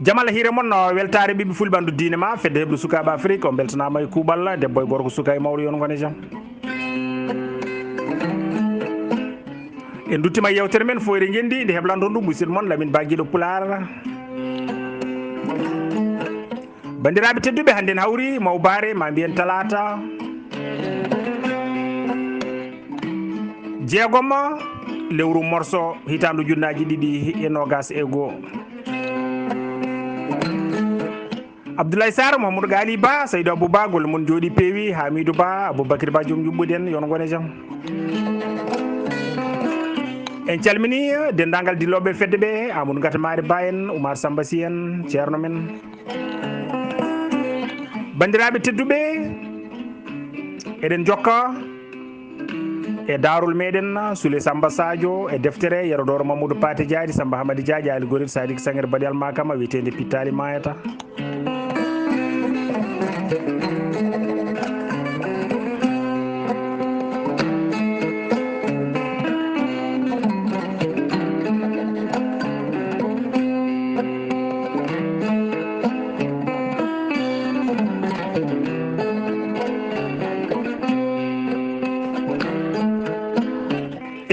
jamal hire mon no weltare ɓiɓe fulɓandu diine ma fedde heɓde sukaɓe afrique o beltanama e kuuɓal debbo e gorko suka e mawɗo yon gone jaam en duttima yewtere men fo eɗen gendi nde heblanta ɗum musidɗo moon Lamine Ba Guiɗo Pular bandiraɓe tedduɓe hande en hawri mawbare ma mbiyen talata jeegom lewru morso hitandu junnaji ɗiɗi e nogas e goho Abdoulaye Sarr Mahamadou Gali Ba Saydou Abou Ba golle mon jooɗi peewi Hamidou Ba Aboubacry Ba joom juɓɓudi en yon gone jaam en calmini dendagal dilloɓe fedde ɓe Amadou Gatamari Ba en Oumar Samba Sy en ceerno men bandiraɓe tedduɓe eɗen jokka e darol meɗen Souley Samba Sadio e deftere yerodoro Mamadou Paté Diadi Samba Hamadi Diadi Ali Gorid Sadik Sanguer Badi Almakama wiyetede Pittali Mayata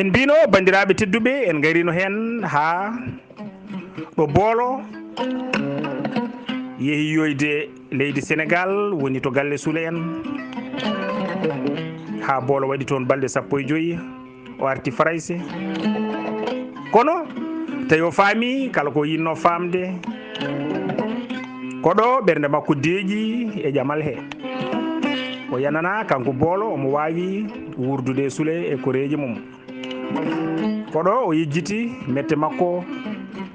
en mbino bandiraɓe tedduɓe en garino hen ha ɗo boolo yeehi yoyde leydi Sénégal woni to galle Souley en ha boolo waɗi toon balɗe 15 o arti Farayse kono tawi o faami kala ko yinno famde koɗo ɓernde makko deeƴi e ƴamal he o yanana kanko boolo omo wawi wurdude Souley e koreji mum koɗo o yejjiti mette makko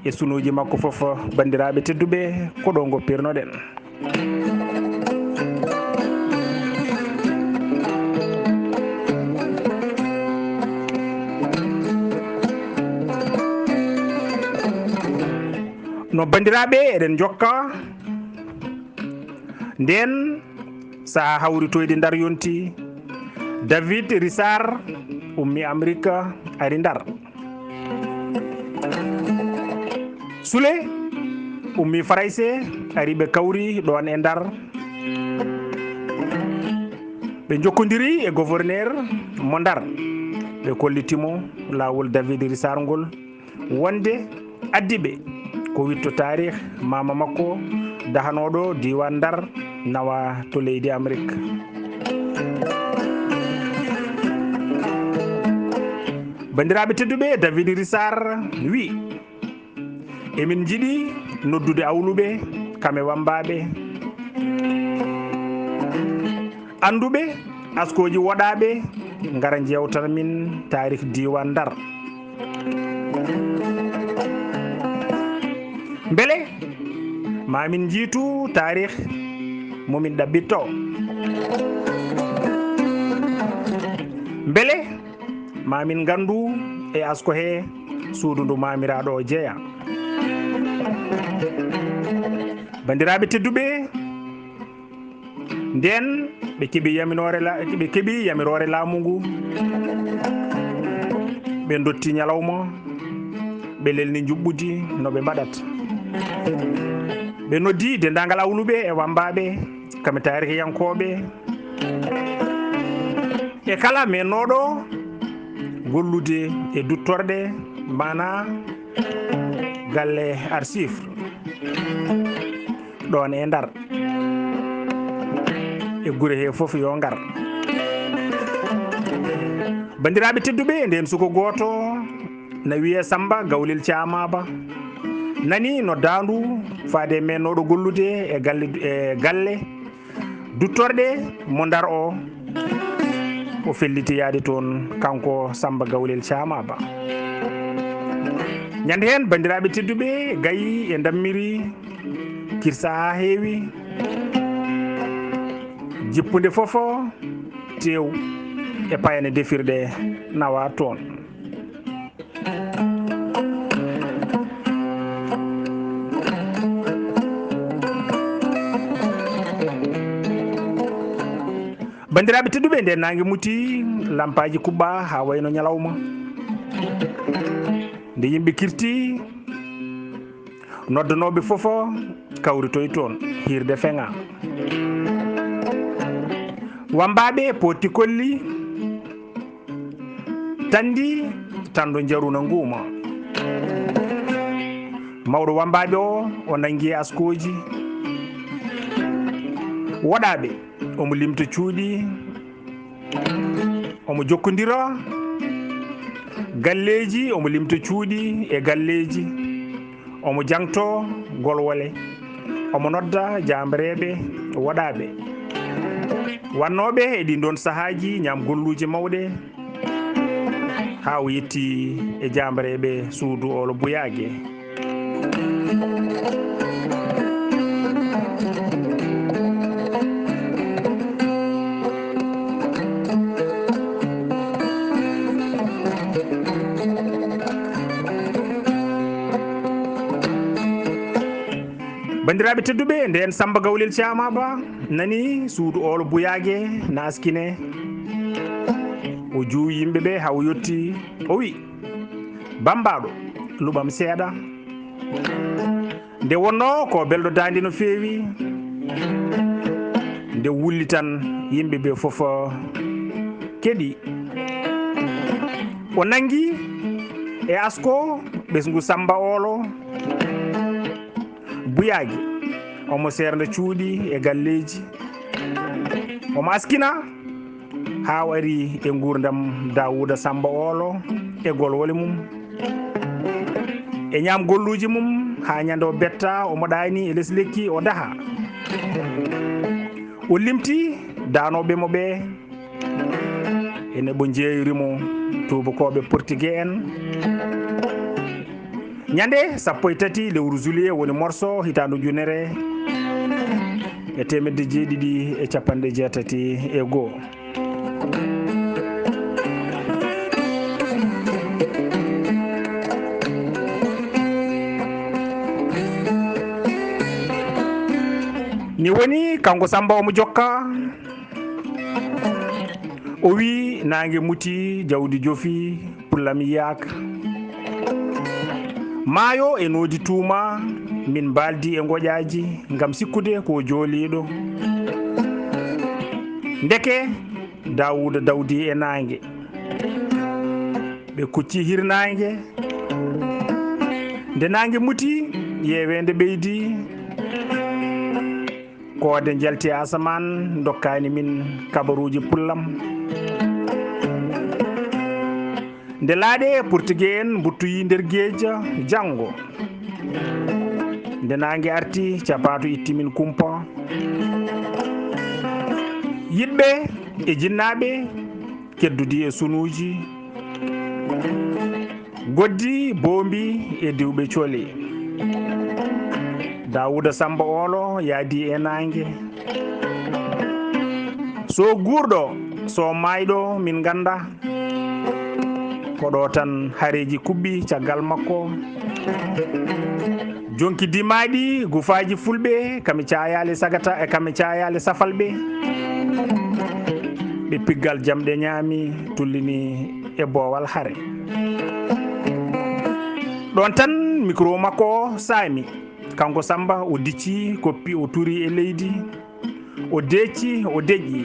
e sunuji makko foof bandiraɓe tedduɓe koɗo goppirnoɗen no bandiraɓe eɗen jokka nden saaha hawritoyde Ndar yonti David Rissar ummi Amérique ari Ndar Souley ummi Farayse ari ɓe kawri ɗon e Ndar ɓe jokkodiri e gouverneur mo Ndar ɓe kollitimo lawol David Rissar ngol wonde addiɓe ko witto tarih mama makko dahanoɗo diwan Ndar nawa to leydi Amérique bandiraɓe tedduɓe David Rissar wi emin jiiɗi noddude awluɓe kamɓe wambaɓe anduɓe askoji woɗaɓe gara jewtan min tarih diwan Ndar beele mamin jiitu tarih momin ɗaɓɓitto beele mamin gandu e asko he suudu ndu mamiraɗo o jeeya bandiraɓe tedduɓe nden ɓe keeɓi yamirore laamu ngu ɓe dotti ñalawma ɓe lelni juɓɓudi no ɓe mbaɗata ɓe noddi dendagal awluɓe e wambaɓe kamɓe tarihiyankoɓe e kala mennoɗo gollude e duttorde mana galle archive ɗon e Ndar e guure he foof yo ngar bandiraɓe tedduɓe nden suko goto na wiye Samba Gawlel Thiamaba nani no dandu faade mennoɗo gollude e galle duttorde mo Ndar o felliti yaade toon kanko Samba Gawlel Thiamaba ñande hen bandiraɓe tedduɓe gayi e dammiri kirsa ha heewi jippude foof tew e payane defirɗe nawa toon bandiraɓe tedduɓe nde nangue muti lampaji kuɓɓa ha wayno ñalawma nde yimɓe kirti noddanoɓe fof kawritoy toon hirde feŋa wambaɓe potti kolli tandi tando jaruna nguuma mawɗo wambaɓe o nangi askoji woɗaɓe omo limta cuuɗi omo jokkodira galleji omo limta cuuɗi e galleji omo jangto golwole omo nodda jambareɓe woɗaɓe wannoɓe e ɗin ɗon sahaji ñam golluji mawɗe ha o yetti e jambareɓe suudu olo Buyage. bandiraɓe tedduɓe nden Samba Gawlel Thiama Ba nani suudu olo Buyage naskine o juuwi yimɓeɓe haw yetti o wi bambaɗo luɓam seeɗa nde wonno ko belɗo dande no feewi nde wulli tan yimɓeɓe foof keɗi o nangi e asko ɓesgu Samba olo Buyage omo serda cuuɗi e galleji omo askina ha wari e gurdam Dawouda Samba olo e golwole mum e ñam golluji mum ha ñande o betta omo ɗani e less lekki o daha o limti danoɓe mo ɓe ene ɓo jeeyrimo tubakoɓe portugais en ñande 13 lewru juillet woni morso hitandu ujunere e 1981 ni woni kanko Samba omo jokka o wi nangue muti jawdi jofi pullam yiyaka maayo e noodi tuuma min baldi e goƴaji ngam sikkude ko jooliɗo ndeke Dawouda dawdi e nangue ɓe kucci hirnangue nde nangue muti yewede ɓeydi koode jalti asaman dokkani min kabaruji pullam nde laaɗe portugais en mbuttoyi nder gueeja janggo nde nangue arti capatu ittimin kumpa yiɗɓe e jinnaɓe keddudi e sunuji goddi boombi e diwɓe cooli Dawouda Samba olo yaadi e nangue so guurɗo so mayɗo min ganda koɗo tan hareji kubɓi caggal makko jonki dimaɗi gufaji fulɓe kami cayale sagata e kami cayale safalɓe ɓe piggal jamɗe ñaami tullini e boowal hare ɗon tan micro makko saami kanko Samba o dicci koppi o turi e leydi o decci o deƴƴi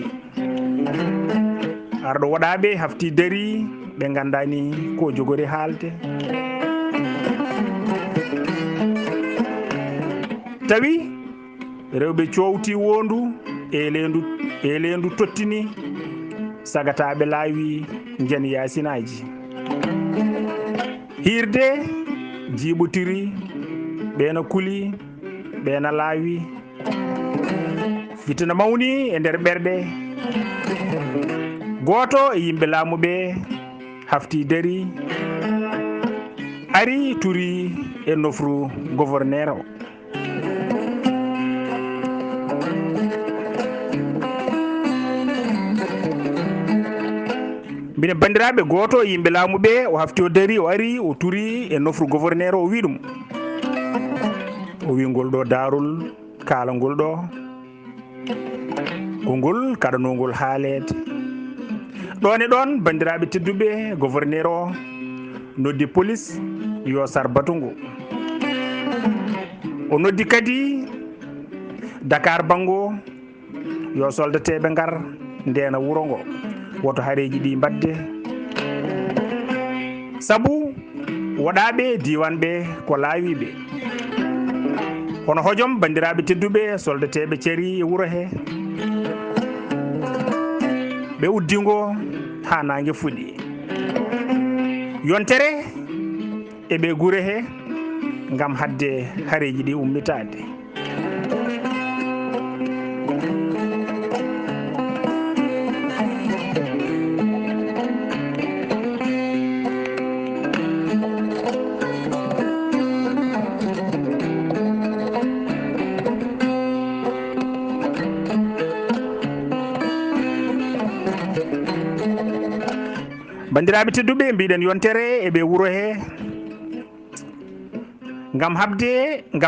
arɗo waɗaɓe hafti dari ɓe gandani ko jogori haalde tawi rewɓe cowti wondu e lendu tottini sagataɓe laawi jen yasinaji hirde jiɓotiri ɓena kuli ɓena laawi fitina mawni e nder ɓerɗe goto e yimɓe laamuɓe hafti dari ari turi e nofru gouverneur o mbine bandiraɓe goto e yimɓe laamuɓe o hafti o dari o ari o turi e nofru gouverneur o wi ɗum o wi ngol ɗo darol kala ngol ɗo ko ngol kaɗanogol haalede ɗon e ɗon bandiraɓe tedduɓe gouverneur o noddi police yo sar batungu o noddi kadi Dakar bango yo soldateɓe ngar ndena wuro ngo woto hareji ɗi mbadde sabu waɗaɓe diwan ɓe ko laawiɓe hono hojom bandiraɓe tedduɓe soldateɓe caari e wuuro he ɓe uddigo ha nangue fuɗi yontere eɓe guure he gam hadde hareji ɗi ummitade bandiraɓe tedduɓe mbiɗen yontere eɓe wuuro he gam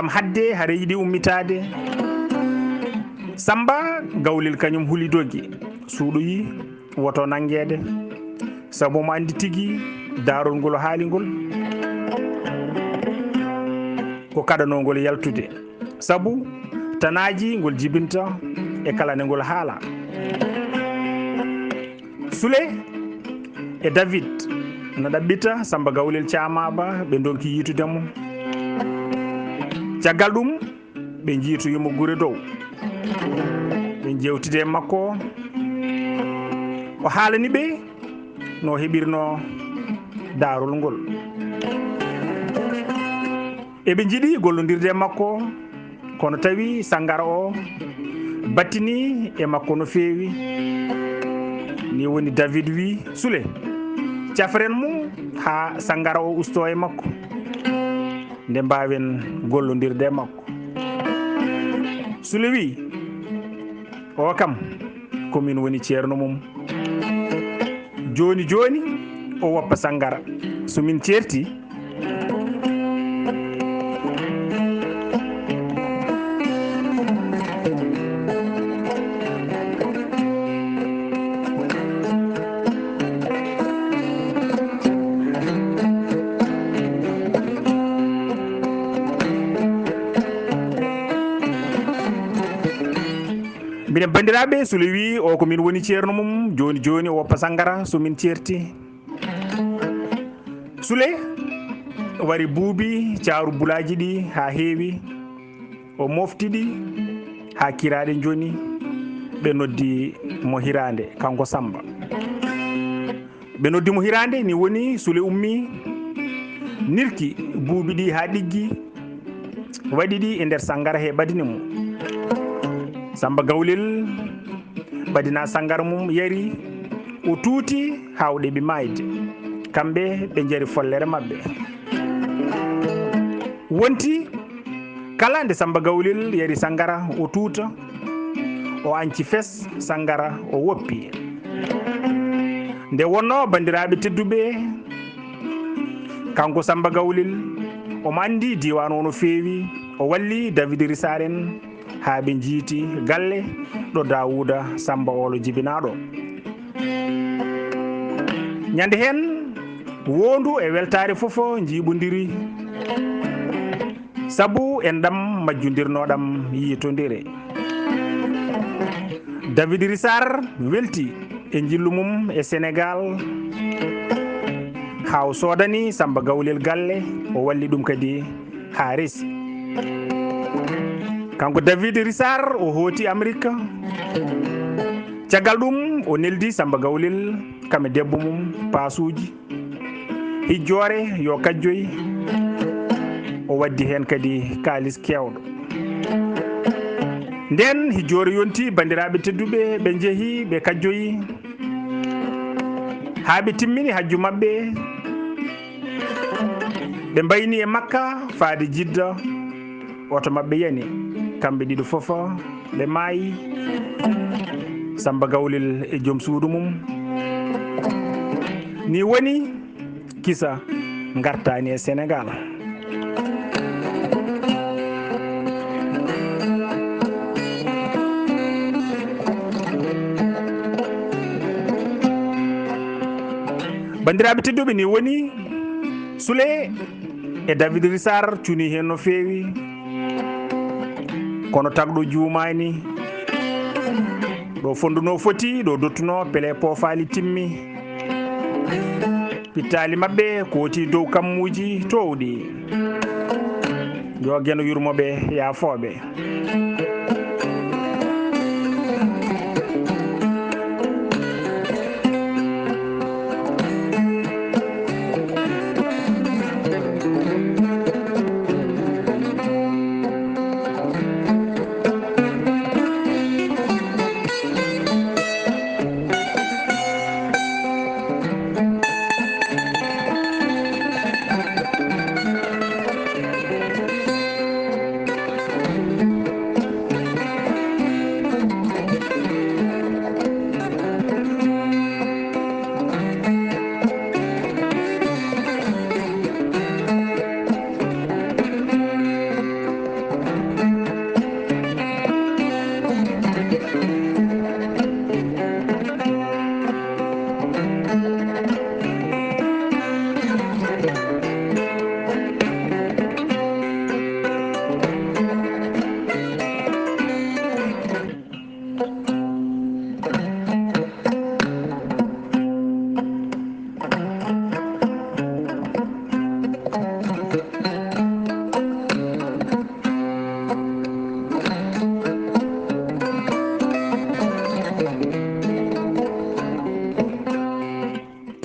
hadde hareji ɗi ummitade Samba Gawlel kañum huuli dogui suuɗoyi woto nanguede sabu mo andi tigui darol ngol haaligol ko kaɗanogol yaltude sabu tanaji ngol jibinta e kala nde ngol haala Soule e David no ɗaɓɓita Samba Gawlel Thiamaba ɓe donki yitudemo caggal ɗum ɓe jiitoyimo guure dow ɓe jewtide e makko o haalani ɓe no heɓirno darol ngol eɓe jiiɗi gollodirde e makko kono tawi Sangara o battini e makko no feewi ni woni David wi Soule cafren mum ha Sangara o usto e makko nde mbawen gollodirde e makko Soule wi o kam komin woni ceerno mum joni joni o woppa Sangara somin certi minen bandiraɓe Soule wi o ko min woni ceerno mum joni joni o woppa Sangara somin certi Soule wari buubi caaru bulaji ɗi ha heewi o moftiɗi ha kiraɗe joni ɓe noddi mo hirande kanko Samba ɓe noddi mo hirande ni woni Soule ummi nirki buubi ɗi ha ɗiggi waɗi ɗi e nder Sangara he ɓadini mo Samba Gawlel ɓadina Sangara mum yari o tuuti ha o ɗeɓi mayde kamɓe ɓe jaari follere mabɓe wonti kala nde Samba Gawlel yari Sangara o tuuta o anci fes Sangara o woppi nde wonno bandiraɓe tedduɓe kanko Samba Gawlel omo andi diwan o no feewi o walli David Rissar en ha ɓe jiiti galle ɗo Dawouda Samba olo jibinaɗo ñande hen wondu e weltare fofo jiiɓodiri sabu en ɗam majjodirnoɗam yitodire David Rissar welti e jillu mum e Sénégal ha o sodani Samba Gawlel galle o walli ɗum kadi ha resi kanko David Rissar o hooti Amérique caggal ɗum o neldi Samba Gawlel kame debbo mum pasuji hijjore yo kajjoy o waddi hen kadi kalis kewɗo nden hijjore yonti bandiraɓe tedduɓe ɓe jeehi ɓe kajjoyi ha ɓe timmini hajju mabɓe ɓe mbayni e Makka faade Jidda oto mabɓe yani kamɓe ɗiɗo foof ɓe maayi Samba Gawlel e joom suudu mum ni woni kisa gartani e Sénégal bandiraɓe tedduɓe ni woni Soule e David Rissar cuni hen no feewi kono tagɗo juumani ɗo fonduno foti ɗo dottuno pele pofali timmi pittali mabɓe kooti dow kammuji towɗi yo geno yurmoɓe yaafoɓe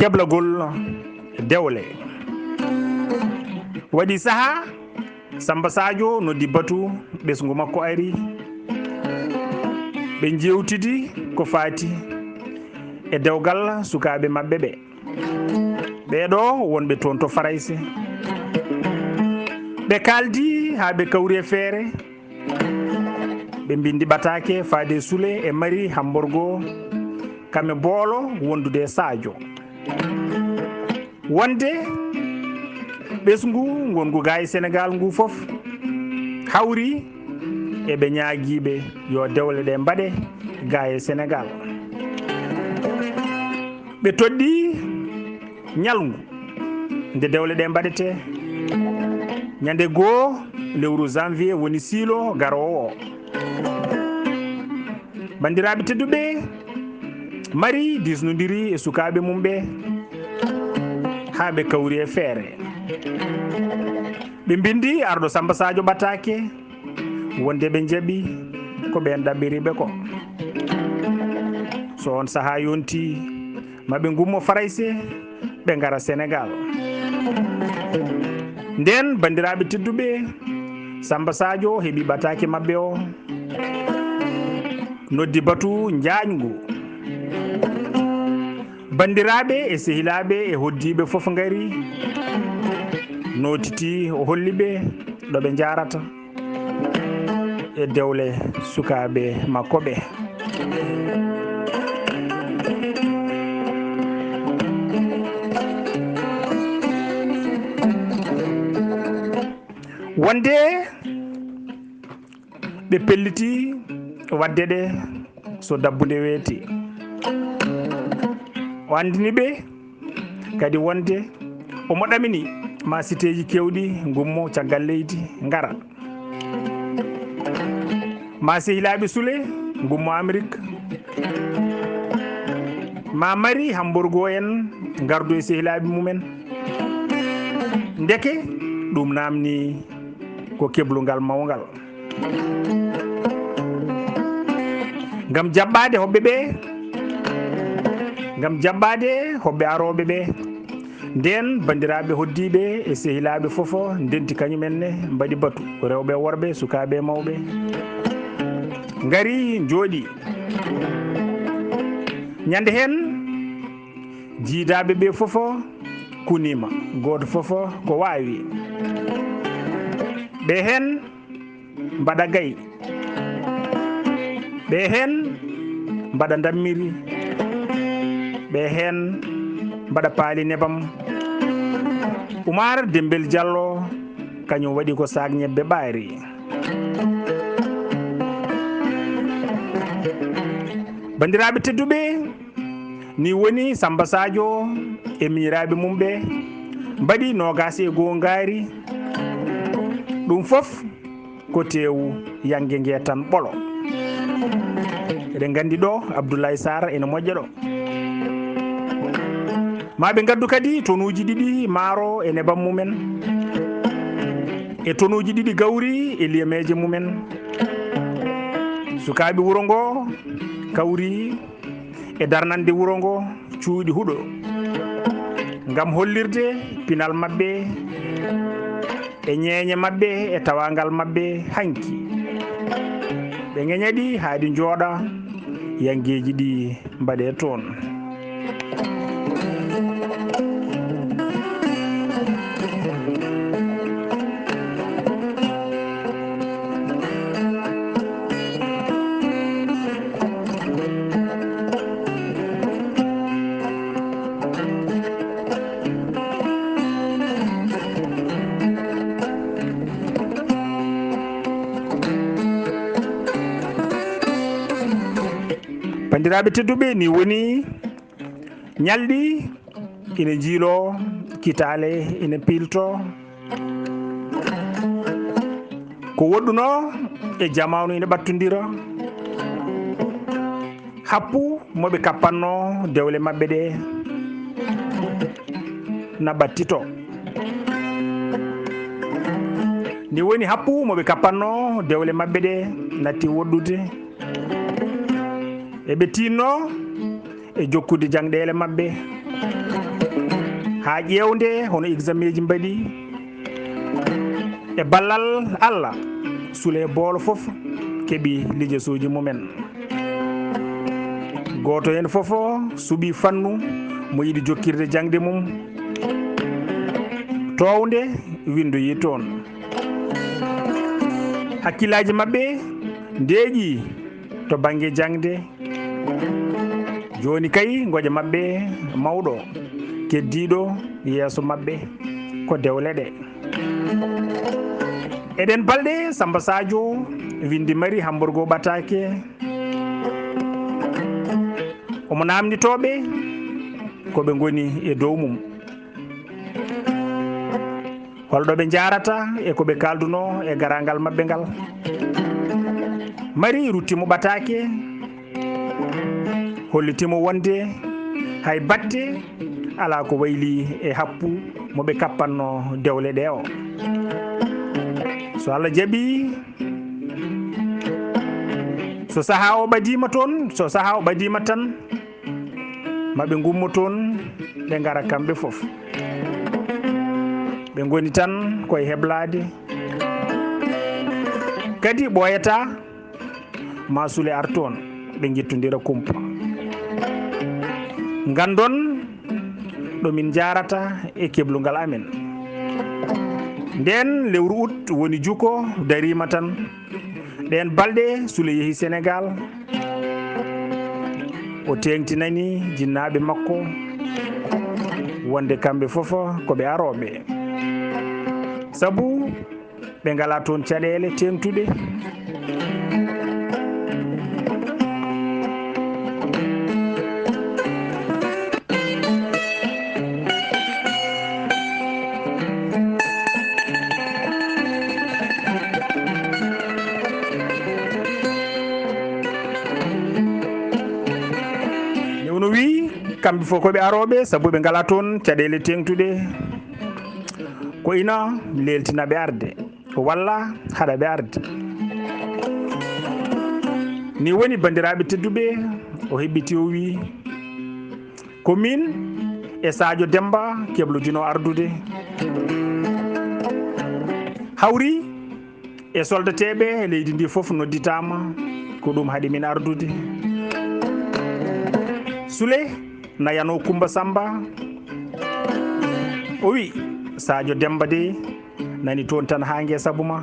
keblagol dewle waɗi saha Samba Sadio noddi batu ɓesgu makko ari ɓe jewtidi ko fati e dewgal sukaɓe mabɓe ɓe ɓeɗo wonɓe toon to Farayse ɓe kaldi ha ɓe kawri e feere ɓe bindi ɓatake Fade Soule e Marie Hamborgo kamɓe boolo wondude Sadio wonde ɓesgu gongu ga e Sénégal ngu fof hawri eɓe ñaaguiɓe yo dewle ɗe mbaɗe ga e Sénégal ɓe toɗɗi ñalngu nde dewle ɗe mbaɗete ñande goo lewru janvier woni siilo garowo o bandiraɓe tedduɓe Marie disnodiri e sukaɓe mum ɓe ha ɓe kawri e feere ɓe bindi arɗo Samba Sadio ɓatake wonde ɓe jaaɓi ko ɓen ɗaɓɓiriɓe ko so on saaha yonti maɓe gummo Farayse ɓe gara Sénégal nden bandiraɓe tedduɓe Samba Sadio heeɓi ɓatake mabɓe o noddi batu jañgu bandiraɓe e sehilaɓe e hoddiɓe foof gari notiti o holliɓe ɗoɓe jarata e dewle sukaɓe makko ɓe wonde ɓe pelliti wadde ɗe so dabbude weeti o andini ɓe kadi wonde omo ɗamini ma siteji kewɗi gummo caggal leydi ngara ma sehilaɓe Soule gummo Amérique ma Marie Hamborgo en gardu e sehilaɓe mumen ndeke ɗum namni ko keblungal mawgal ngam jaɓɓade hoɓɓe ɓe ngam jaɓɓade hoɓɓe aroɓe ɓe nden bandiraɓe hoddiɓe e sehilaɓe fofo ndenti kañumenne mbaɗi batu rewɓe worɓe sukaɓe mawɓe ngari jooɗi ñande hen jiidaɓe ɓe fofo kunima goto fofo ko wawi ɓe hen mbaɗa gayi ɓe hen mbaɗa dammiri ɓe hen mbaɗa paali nebam Oumar Dembel Diallo kañum waɗi ko sac ñebbe ɓaari bandiraɓe tedduɓe ni woni Samba Sadio e miñiraɓe mum ɓe mbaɗi 21 ngaari ɗum fof ko tewu yange nge tan ɓolo. Eɗen gandi ɗo Abdoulaye Sarr ene moƴƴa ɗo. Maɓe gaddu kadi tonuji ɗiɗi maaro e nebam mumen, e tonuji ɗiɗi gawri e liyameje mumen. Sukaɓe wuro ngo kawri e darnande wuro ngo cuuɗi huɗo ngam hollirde pinal mabɓe e ñeeñe mabɓe e tawangal mabɓe hanki. Ɓe ŋeñaɗi haadi jooɗa yangeji ɗi mbaɗe toon. Bandiraɓe tedduɓe, ni woni ñalɗi ina jiilo, kitale ina pilto, ko woɗɗuno e jamanu ina ɓattodira, happu moɓe kappanno dewle mabɓe ɗe na ɓattito. Ni woni happu moɓe kappanno dewle mabɓe ɗe natti woɗɗude, eɓe tinno e jokkude jangɗele mabɓe ha ƴewde hono examen ji mbaɗi e ballal Allah. Sule boolo fof keeɓi lijasoji mumen. Goto hen fof suuɓi fannu mo yiɗi jokkirde jangde mum, towde windoyi toon. Hakkillaji mabɓe ndeeƴi to banggue jangde. Joni kay goƴa mabɓe mawɗo keddiɗo yeeso mabɓe ko dewle ɗe. Eɗen balɗe Samba Sadio windi mari Hamburgo ɓatake, omo namditoɓe koɓe goni e dow mum, holɗo ɓe jarata e koɓe kalduno e garangal mabɓe ngal. Mari ruttimo ɓatake, hollitimo wonde hay batte ala ko wayli e happu moɓe kappanno dewle ɗe o. So Allah jaaɓi, so saaha o ɓadima toon, so saaha o ɓadima tan maɓe gummo toon ɓe gara kamɓe foof. Ɓe goni tan koye heblade, kadi ɓoyata ma Sule ar toon ɓe guittodira kumpa. Gandon ɗomin jarata e keblungal amen. Nden lewru août woni juko darima tan. Ɗen balɗe Sule yeehi Sénégal, o tengtinani jinnaɓe makko wonde kamɓe foof koɓe aroɓe, saabu ɓe ngala toon caɗele tengtuɗe. no wi kamɓe fof koɓe aroɓe saabu ɓe ngala toon caɗele tengtuɗe, ko ina leltinaɓe arde walla haɗaɓe arde. Ni woni bandiraɓe tedduɓe, o heɓɓiti o wi ko min e Sadio Demba keblodino ardude, hawri e soldateɓe leydi ndi foof nodditama ko ɗum haaɗi min ardude. Sule nayano Kumba Samba o wi Sadio Demba de nani toon tan ha guesa buma,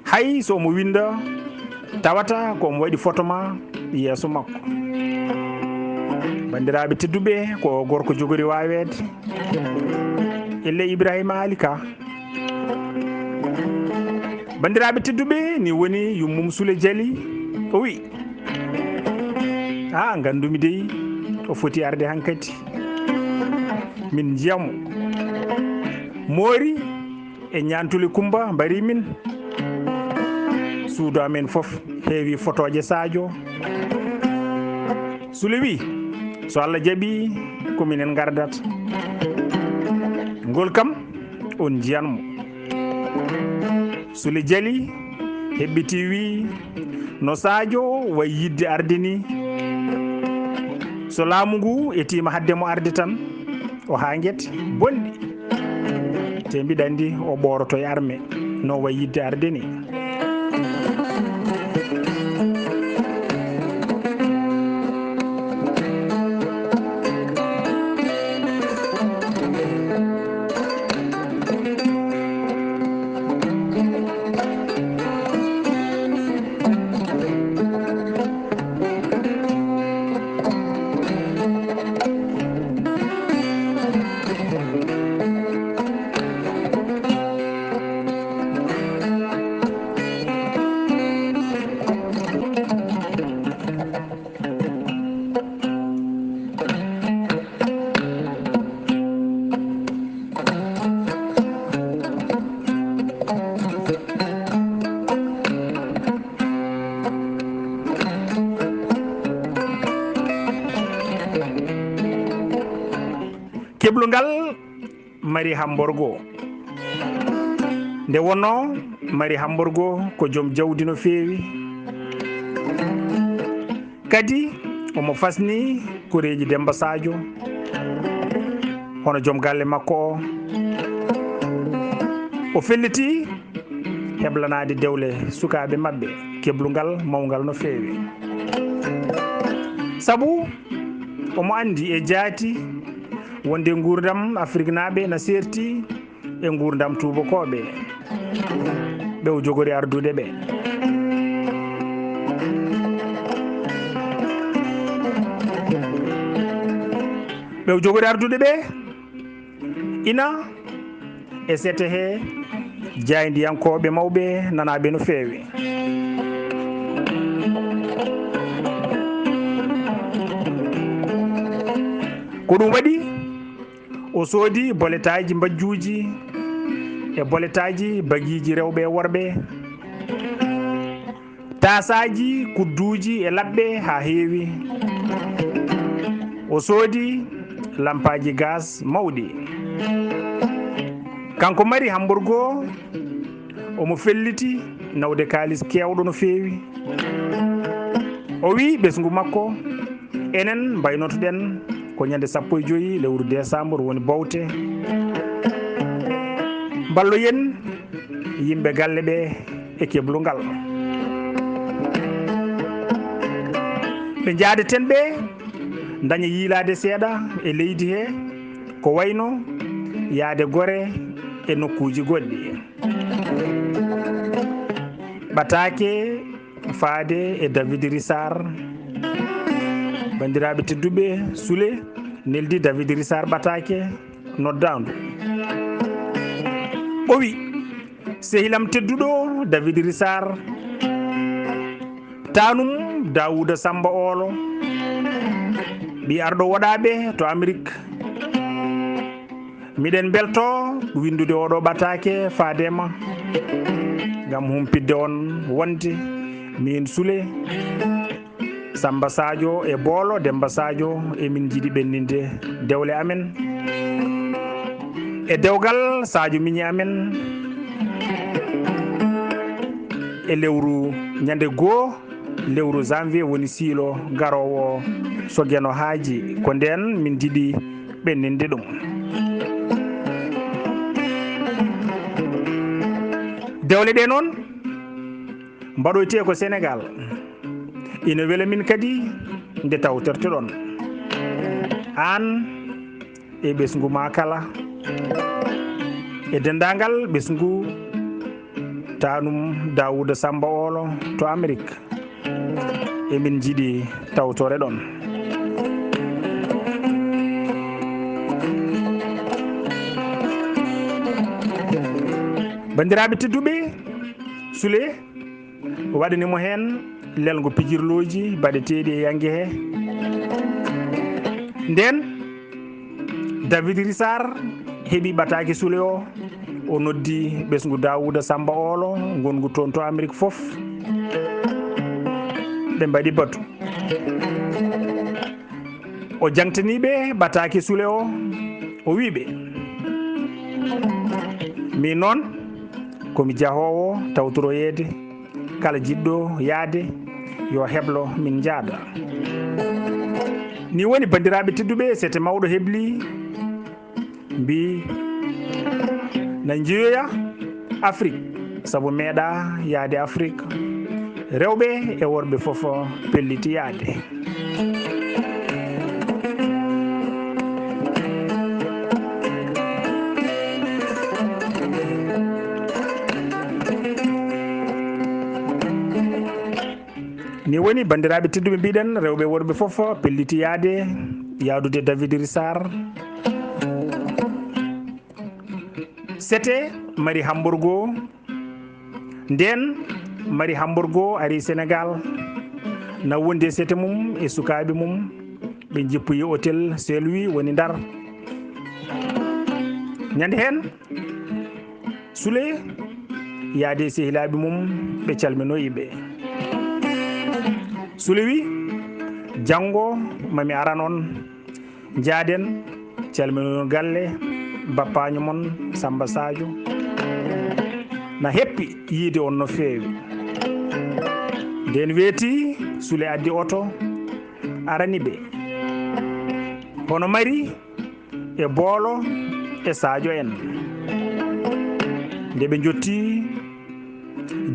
hay so omo winda tawata ko omo waɗi photo ma yeeso makko. Bandiraɓe tedduɓe, ko gorko jogori wawede elle Ibrahima Ali Ka. Bandiraɓe tedduɓe, ni woni yummum Sule Diali o wi gandumi dey o foti arde hankkadi min jiyamo moori e ñantuli Kumba mbari min suudu amen fof heewi photoje Sadio Sule wi so Allah jaɓi kominen gardat ngol kam on jiyanmo Sule jali heɓɓiti wi no Sadio way yidde arde ni so laamu ngu etima hadde mo arde tan o ha guete bonɗi te mbiɗa andi o ɓoroto e armée no way yidde arde ni keblungal mari hamborgo nde wonno mari hamborgo ko joom jawdi no feewi kadi omo fasni koreji Demba Sadio hono joom galle makko o felliti heblanade dewle sukaɓe mabɓe keblungal mawgal no feewi sabu omo andi e jaati wonde gurdam Afrique naɓe na serti e gurdam tubakoɓe ɓe o jogori ardude ɓe ɓe o jogori ardude ɓe ina e sete he jaydiyankoɓe mawɓe nanaɓe no feewi ko ɗum waɗi o soodi boletaji mbajjuji e boletaji bagiji rewɓe e worɓe tasaji kudduji e labɓe ha heewi o soodi lampaji gaz mawɗi kanko mari hamburgo omo felliti nawde kalis kewɗo no feewi o wi ɓesgu makko enen mbaynotoɗen ko ñande 15 lewru décembre woni bowte ballo yen yimɓe galle ɓe e keblungal ɓe jaadeten ɓe daña yiilade seeɗa e leydi he ko wayno yaade gore e nokkuji goɗɗi ɓatake faade e David Rissar bandiraɓe tedduɓe Sule neldi David Rissar ɓatake noddandu o wi sehilam tedduɗo David Rissar tanum Dawouda Samba Olo ɓi arɗo woɗaɓe to Amérique miɗen belto windude oɗo ɓatake faadema gam humpidde on wonde min Sule Samba Sadio e Boolo Demba Sadio emin jiiɗi ɓenninde dewle amen e dewgal Sadio miñi amen e lewru ñande goo lewru janvier woni siilo garowo so gueno haaji ko nden min jiiɗi ɓenninde ɗum dewle ɗe noon mbaɗoyte ko Sénégal ina wela min kadi nde tawtortoɗon an e ɓesgu ma kala e dendagal ɓesgu tanum Dawouda Samba Olo to Amérique emin jiiɗi tawtore ɗon bandiraɓe tedduɓe Sule waɗanimo hen lelgo pijirloji baɗeteɗi e yangue he nden David Rissar heeɓi ɓataki Sule o o noddi ɓesgu Dawouda Samba Olo gongu toon to Amérique fof ɓe mbaɗi batu o jangtaniɓe ɓataki Sule o wiɓe min noon komi jahowo tawtoroyede kala jiɗɗo yaade yo heblo min jaada ni woni bandiraɓe tedduɓe sete mawɗo hebli mbi na jeeyoya Afrique sabu meeɗa yaade Afrique rewɓe e worɓe fof pelliti yaade ni woni bandiraɓe tedduɓe mbiɗen rewɓe e worɓe fof pelliti yaade yaadude David Rissar sete mari Hamburgo nden mari Hamburgo ari Sénégal na wondi sete mum e sukaɓe mum ɓe jippoyi hôtel Saint-Louis woni Ndar ñande hen Sule yaade sehilaɓe mum ɓe calminoyiɓe Sule wi janggo mami aran on jaaden calminonon galle bappaño mon Samba Sadio na heppi yiide on no feewi nden weeti Sule addi oto arani ɓe hono Mari e Boolo e Sadio en nde ɓe jotti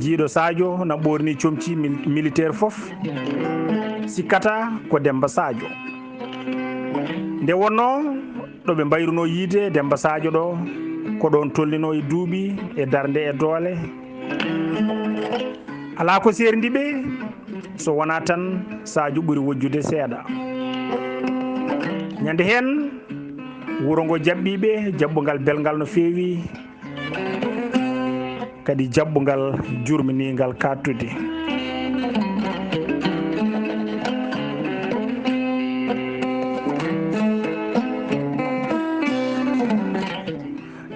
jiiɗo Sadio na ɓorni comci militaire fof sikkata ko Demba Sadio nde wonno ɗo ɓe mbayruno yiide Demba Sadio ɗo ko ɗon tollino e duuɓi e darde e doole ala ko serdi ɓe so wona tan Sadio ɓuri wojjude seeɗa ñande hen wuro ngo jaɓɓiɓe jaɓɓungal belgal no feewi kadi jaɓɓungal jurminigal kattude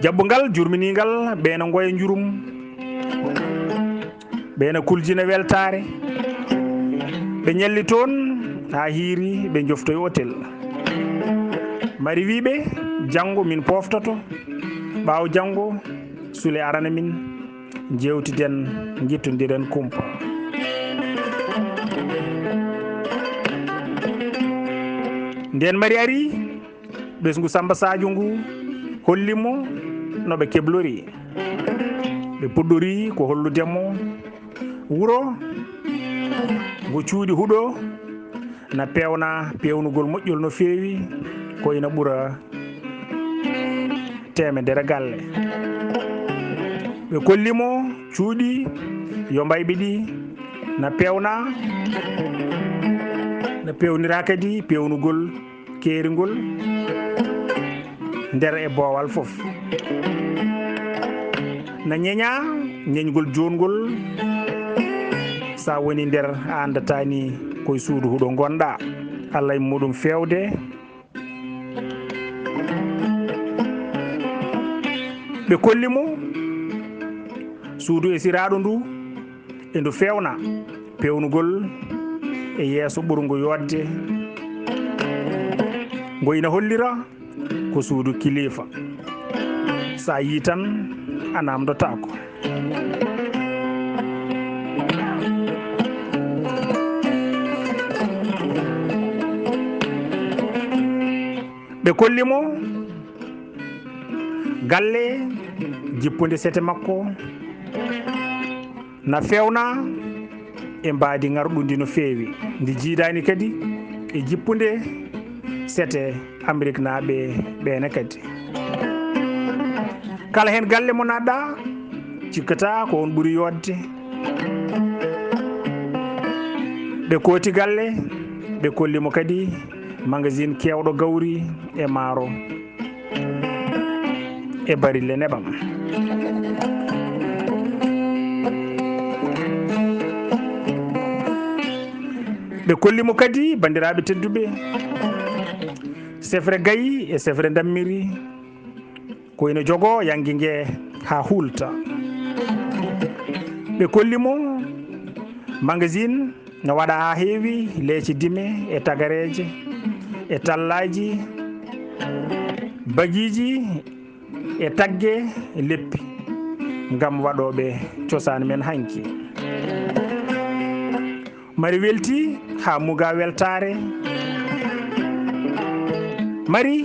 jaɓɓungal jurminigal ɓeena goya jurum ɓeena kuljina weltare ɓe ñalli toon ha hiiri ɓe joftoye hôtel Mari wiɓe janggo min poftoto ɓawo janggo Sule arana min jewtiden guittodiren kumpa nden Mari ari ɓesgu Samba Sadio ngu hollimo noɓe keblori ɓe puɗɗori ko holludemo wuro ngo cuuɗi huuɗo na pewna pewnugol moƴƴol no feewi ko ina ɓura temedere galle ɓe kollimo cuuɗi yo mbayɓe ɗi na pewna na pewnira kadi pewnugol keerigol nder e boowal fof na ñeña ñeñgol jongol sa woni nder a andatani koye suudu huuɗo gonɗa Allah e muɗum fewde ɓe kollimo suudu e siraɗo ndu e ndu fewna pewnugol e yeeso ɓurgo yodde ngo ina hollira ko suudu kilifa sa yi tan a namdotako ɓe kollimo galle jippude sete makko na fewna e mbaadi ngarɗundi no feewi ndi jiidani kadi e jippude sete Amérique naaɓe ɓeene kadi kala hen galle mo naɗɗa cikkata ko on ɓuuri yodde ɓe kooti galle ɓe kollimo kadi magasin kewɗo gawri e maaro e barille neɓam ɓe kollimo kadi bandiraɓe tedduɓe sefre gayi e sefre dammiri ko ina jogo yangue ngue ha hulta ɓe kolli mo magazine no waɗa ha heewi leeci dime e tagareje e tallaji bagiji e tagge leppi ngam waɗoɓe cosaan men hanki mari welti ha muga weltare mari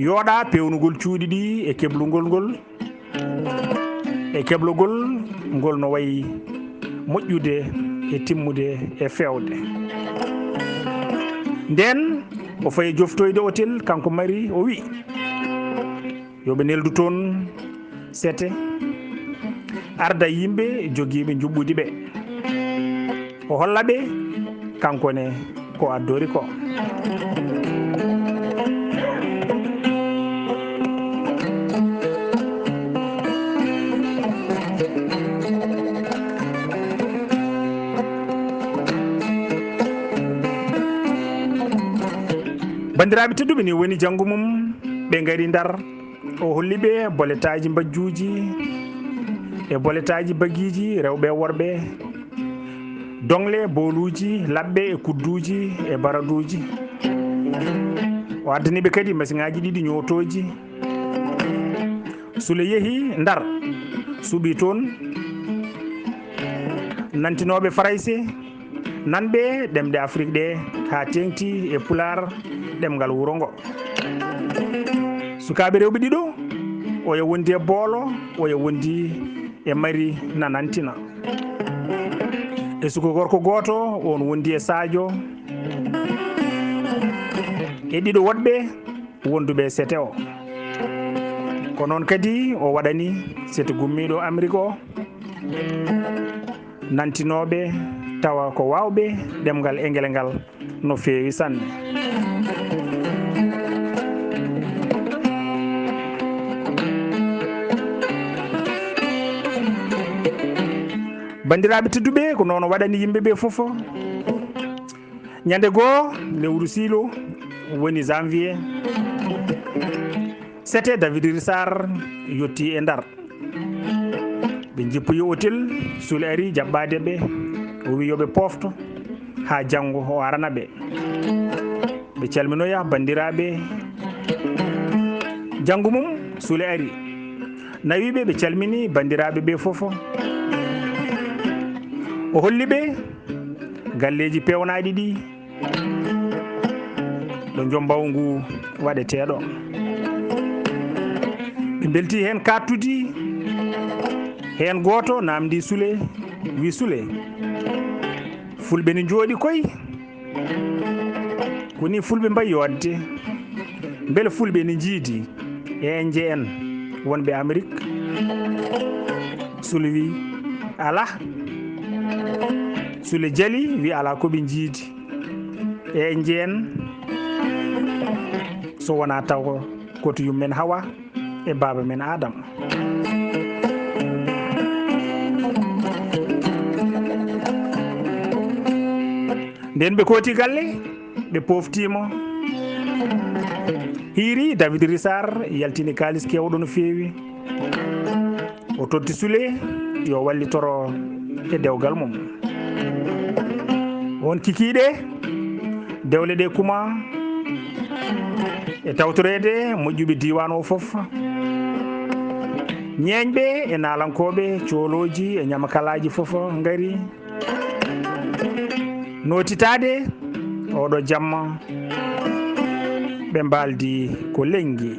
yooɗa pewnugol cuuɗi ɗi e keblugol ngol e keblugol ngol no wayi moƴƴude e timmude e fewde nden o fayi joftoyde hôtel kanko mari o wi yoɓe neldu toon sete arda yimɓe jogiiɓe juɓɓudi ɓe o holla ɓe kankone ko addori ko bandiraɓe tedduɓe ni woni janggo mum ɓe gari Ndar o holli ɓe boletaji mbajjuji e boletaji bagiji rewɓe worɓe dongle boluji labɓe e kudduji e baraduji o addaniɓe kadi machine ngaji ɗiɗi ñotoji Sule yeehi Ndar suuɓi toon nantinoɓe Faraysé nanɓe ɗemɗe Afrique ɗe ha tengti e Pular ɗemgal wuro ngo sukaɓe rewɓe ɗiɗo oya wondi e boolo oya wondi e mari nanantina e suka gorko goto on wondi e Sadio e ɗiɗo woɗɓe wonduɓe sete o ko noon kadi o waɗani sete gummiɗo Amérique o nantinoɓe tawa ko wawɓe ɗemgal engel ngal no feewi sanne bandiraɓe tedduɓe ko noon waɗani yimɓeɓe foof ñande goo lewru siilo woni janvier sete David Rissar yetti e Ndar ɓe jippoyi hôtel Sule ari jaɓɓade ɓe o wi yoɓe pofto ha janggo o arana ɓe ɓe calminoya bandiraɓe janggo mum Sule ari nawiɓe ɓe calmini bandiraɓe ɓe foof o holli ɓe galleji pewnaɗi ɗi ɗo jombaw ngu waɗeteɗo ɓe belti hen kattude hen goto namdi Sule wi Sule fulɓe ne jooɗi koy koni fulɓe mbayi yodde beele fulɓe ne jiidi e NGN wonɓe Amérique Sule wi ala Sule jali wi ala koɓe jiidi e NGN so wona taw koto yummen Hawa e baba men Adama nden ɓe kooti galle ɓe poftimo hiiri David Rissar yaltini kalis kewɗo no feewi o totti Sule yo wallitoro e dewgal mum won kikiɗe dewle ɗe kuma e tawtorede moƴƴuɓe diwan o foof ñeeñɓe e nalankoɓe cooloji e ñamakalaji foof ngari notitade oɗo jamma ɓe mbaldi ko lengi